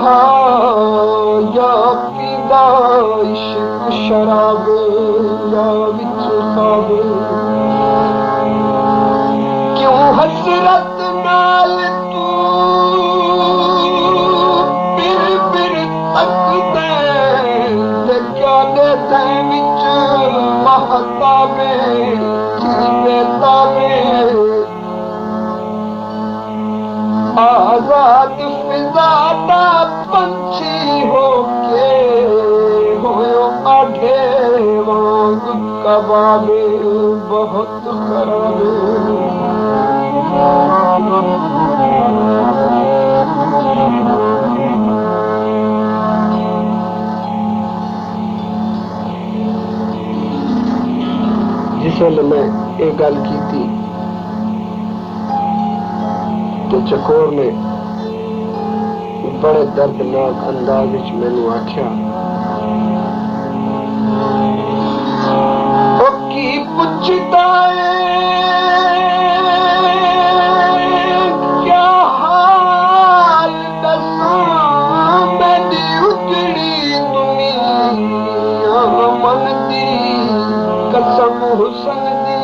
हा या पीदा इश्क शराब या विच खाब क्यों हसरत नाल तू बिर बिर तकदे ते जाने ते विच महताबे बेताबे आजाद फिजा दा पंछी होके होयो आढ़े वांग कबाबे बहुत खराबे जिस वेले मैं ये गल की थी तो चकोर ने बड़े दर्दनाक अंदाज विच मैनू आख्या ओ की पुछदा क्या हाल दसां मेरी उजड़ी दुनिया मन दी कसम हुसन दी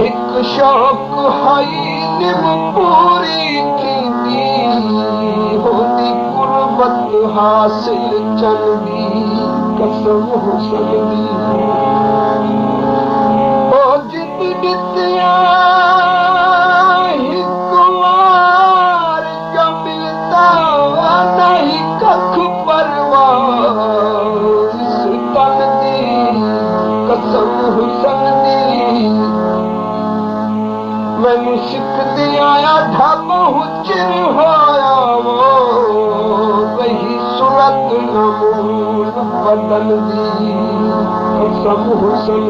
एक शौक हाई निम पूरी थींदी होती कुर्बत हासिल चंदी कसम हुसन दी ओ जित नित्या हिक वार जो मिलता नहीं कख परवाह इस तन दी कसम हुसन दी मैनू सिखदी आया ढब हुचिर होया वो वही सूरत नमूल बदन दी कसम हुसन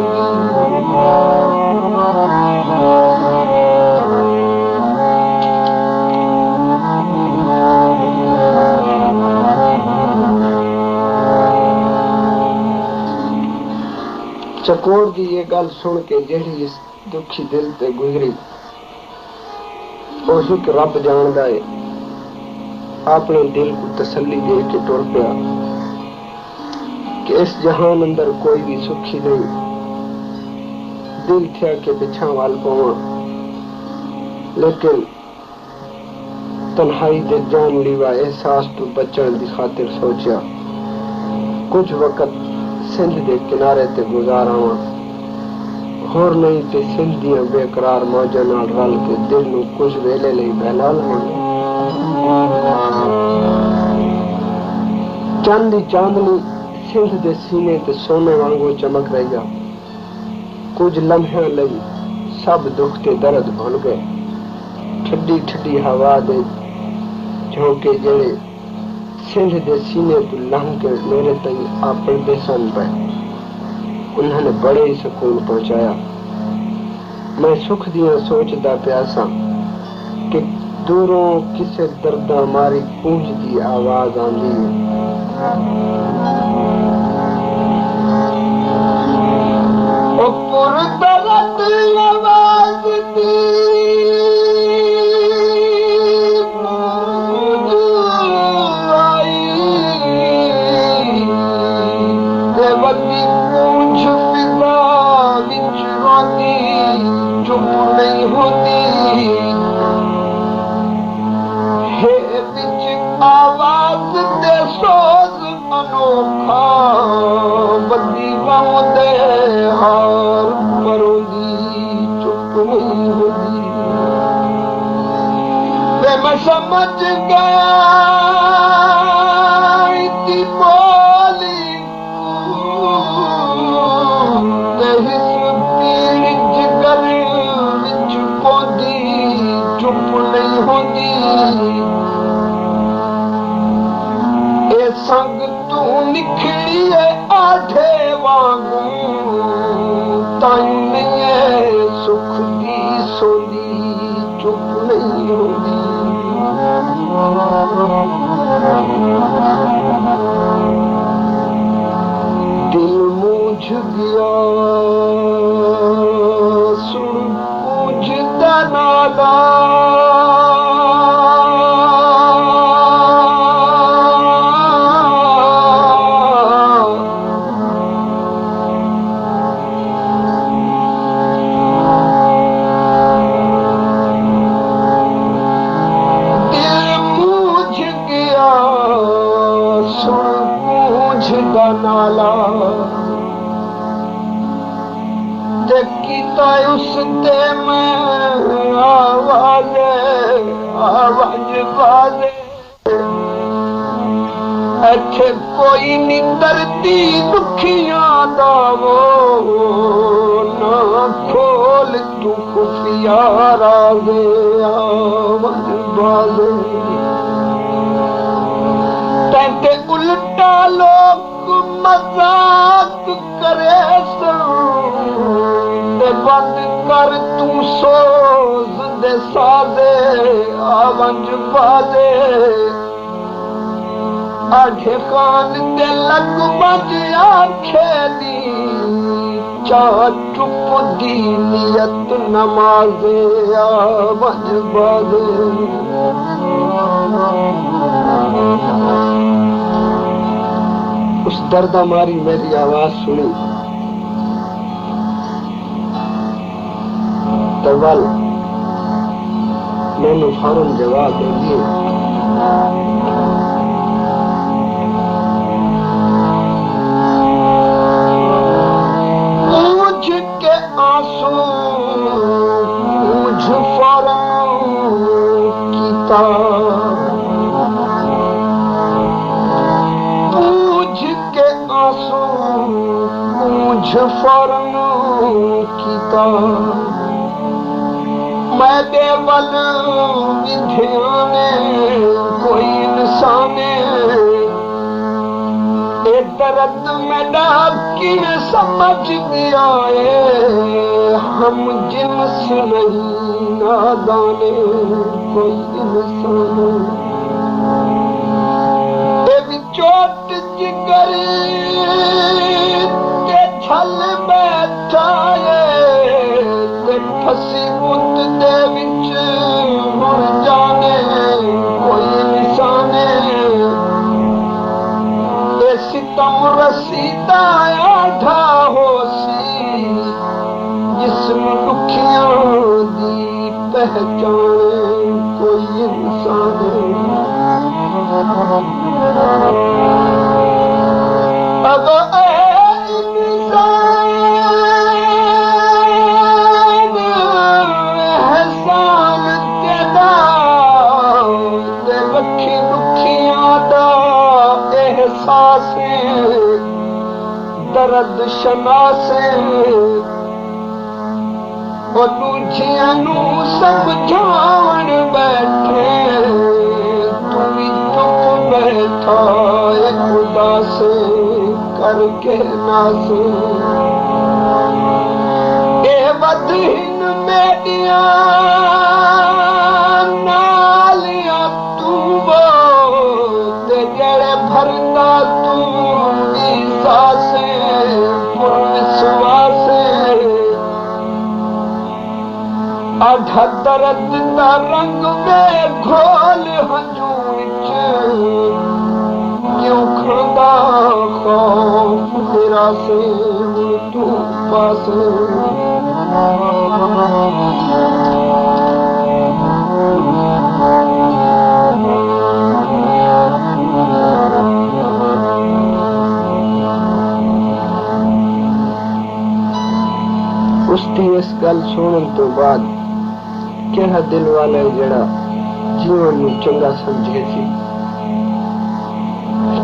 चकोर दी ये गल सुन के जेड़ी इस दुखी दिल ते गुजरी एक रब जानदा है अपने दिल को तसल्ली दे के टुर पिया कि इस जहान अंदर कोई भी सुखी नहीं दिल थिया के पिछा वाल पवा लेकिन तन्हाई दे जानलेवा एहसास तो बचण दी खातिर सोचा कुछ वक्त सिंध दे किनारे ते गुजारावां होर नहीं ते सिंध दियां बेकरार मौजां नाल रल के दिल नूं कुछ वेले लई बहला लवांगे चंद चांदनी सिंध दे सीने ते सोने वांगू चमक रही आ कुछ लम्हियां लई सब दुख ते दर्द भुल गए ठड्डी ठड्डी हवा दे झोंके जेड़े सिंध दे सीने तो लंघ के मेरे तई आपड़ दे सन पे उन्होंने बड़े ही सुकून पहुंचाया मैं सुख दिया सोचदा प्यासा कि दूरों किसे दर्दा मारी गूंजदी आवाज आंदी ओ पुरदर्द आवाज दी नहीं होती है बिच आवाज दे सोज अनोखा बदी दे हार परोदी चुप नहीं होती मैं समझ गया इतनी बोली संग तू निखड़ी है आधे वांगू ताई नहीं है सुख दी सोदी चुप नहीं होती उसते मैं आवाज बाजे अच्छे कोई नहीं दर्दी दुखियां दावो ना खोल तू खुफिया रागे आवाज बाजे तैते उल्टा लोग मजाक करे बंद कर तू सोज दे साजे आवाज बाजे आठे कान ते लग बज आखेली चा चुप दी नियत नमाजे आवाज बाजे उस दर्दा मारी मेरी आवाज सुनी तो वल मैंने फौरन जवाब दे दिए पूछ के आंसू पूछ फौरन कीता फौरन कीता मैं बेवल विध्याने कोई इंसाने ए दर्द में डाकी समझ गया हम जिनस नहीं नादाने कोई इंसान चोट जिगरी छल बैठा ते फसी मुत दे विच मुड़ जाने कोई निशाने ए सितम रसीदा आढ़ा होसी जिस्म दुखियां दी पहचाने कोई इंसान अब दर्द शनासे और दूजियां नू समझावन बैठे तू भी चुप बैठा खुदा से करके नासे ए बदहिन मेडिया नालिया तू वो ते जड़े भरदा तू सासे आधा दर्द दा रंग में घोल हंजू क्यों खांदा खौफ तेरा से तू पास उसकी इस गल सुनने तो बाद केड़ा दिल वाला जड़ा जीवन नू चंगा समझे सी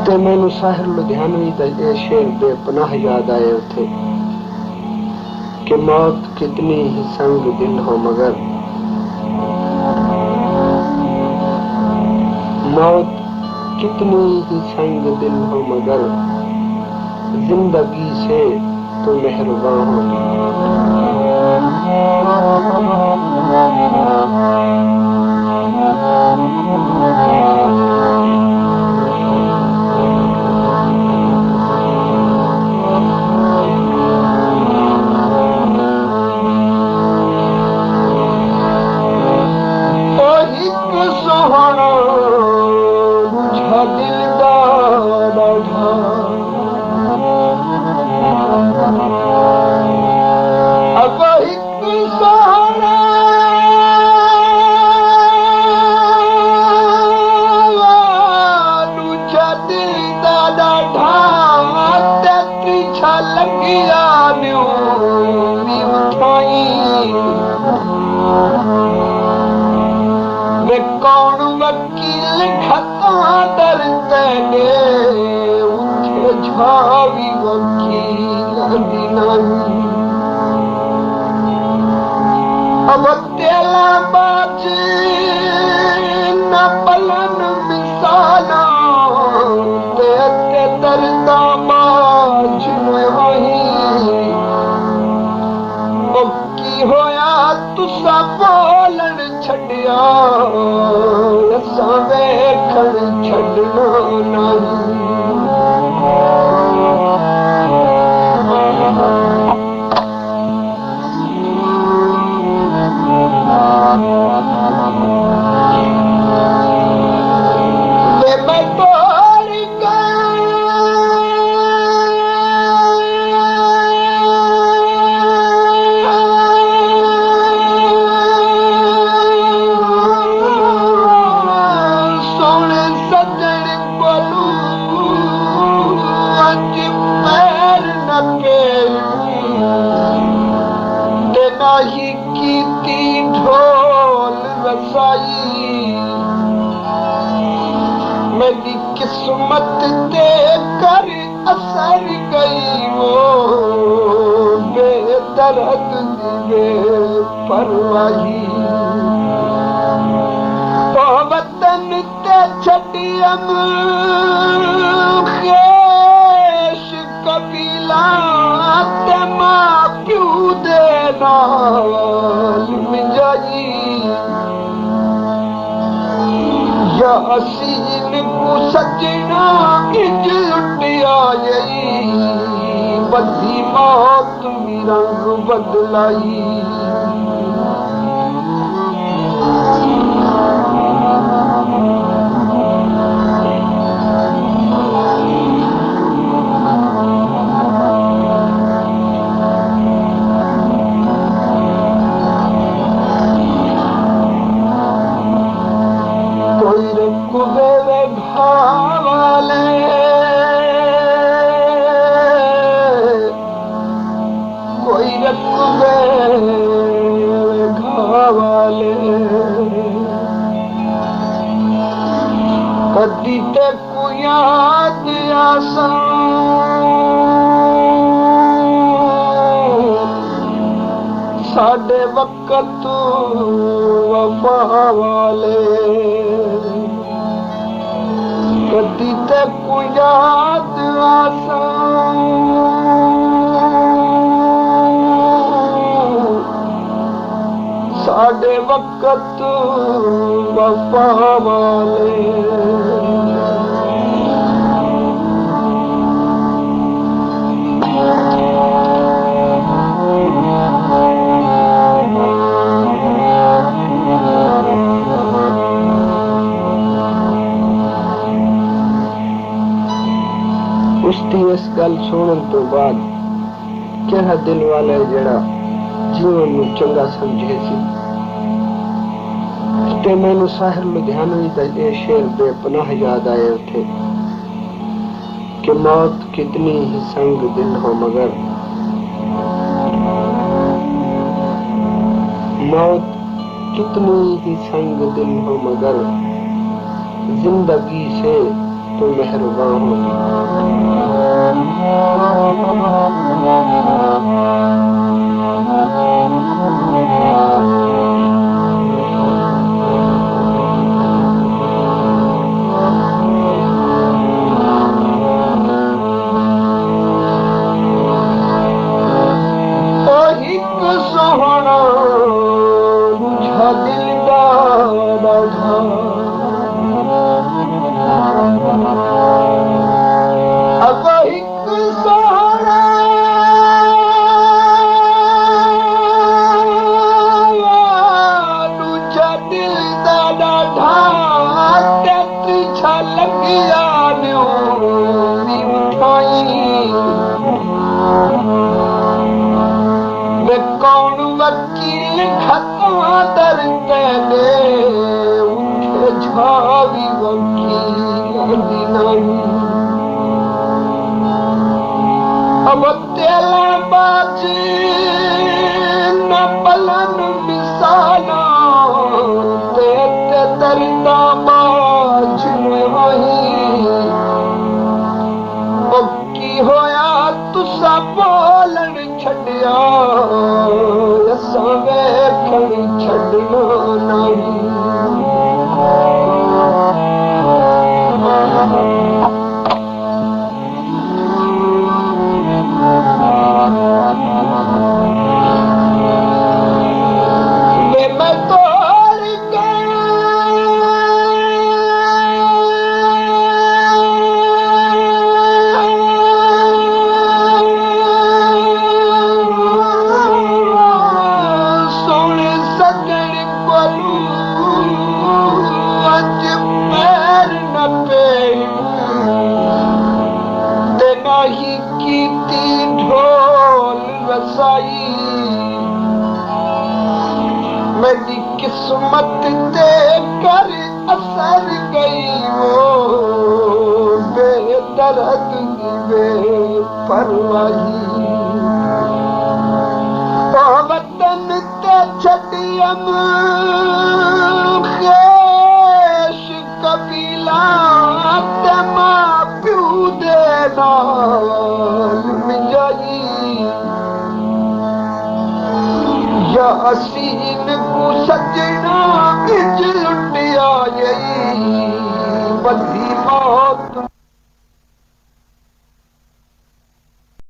ते मैनू साहिर लुधियानवी दा ये शेर बेपनाह याद आए उथे कि मौत कितनी ही संग दिल हो मगर मौत कितनी ही संग दिल हो मगर जिंदगी से तो मेहरबान हो लिखता डरते ने उठे झावी वकील नहीं अब तेला बाज न पलन मिसाला ते दर्दा बाज वही की होया तुसा बोलन छड़िया असा वेखण छड़ना मेरी किस्मत ते कर असर गई वो बेदर्द दिवे परवाही तो वतन ते छटियम खेश कबीला ते मां प्यू दे नाल मिजाई या असीन को सजना इंज लुटिया यही बदी मौत भी रंग बदलाई कदी ते को याद आसा साडे वक्त वफा वाले कदी ते को याद आसा साडे वक्त वफा वाले उसकी इस गल सुनने तो बाद केड़ा दिल वाला है जेड़ा जीवन में चंगा समझे सी ते मैनू साहिर लुधियानवी का ये शेर बेपनाह याद आए थे कि मौत कितनी ही संग दिल हो मगर मौत कितनी ही संग दिल हो मगर जिंदगी से तो मेहरबान होगी सोहना बुझा दिल अब एक सोहना बुझा दिल दा छा लगिया कौन वकील खतवा दर कहने उठे झावी वकील नहीं अब तेला बाज न पलन मिसाला ते दर्दा बाज मत ते कर असर गई वो बेदर्द बेपरवाही ओ वतन ते छड़ियम खेश कबीला ते मां प्यू दे नाल मिजाई या असीन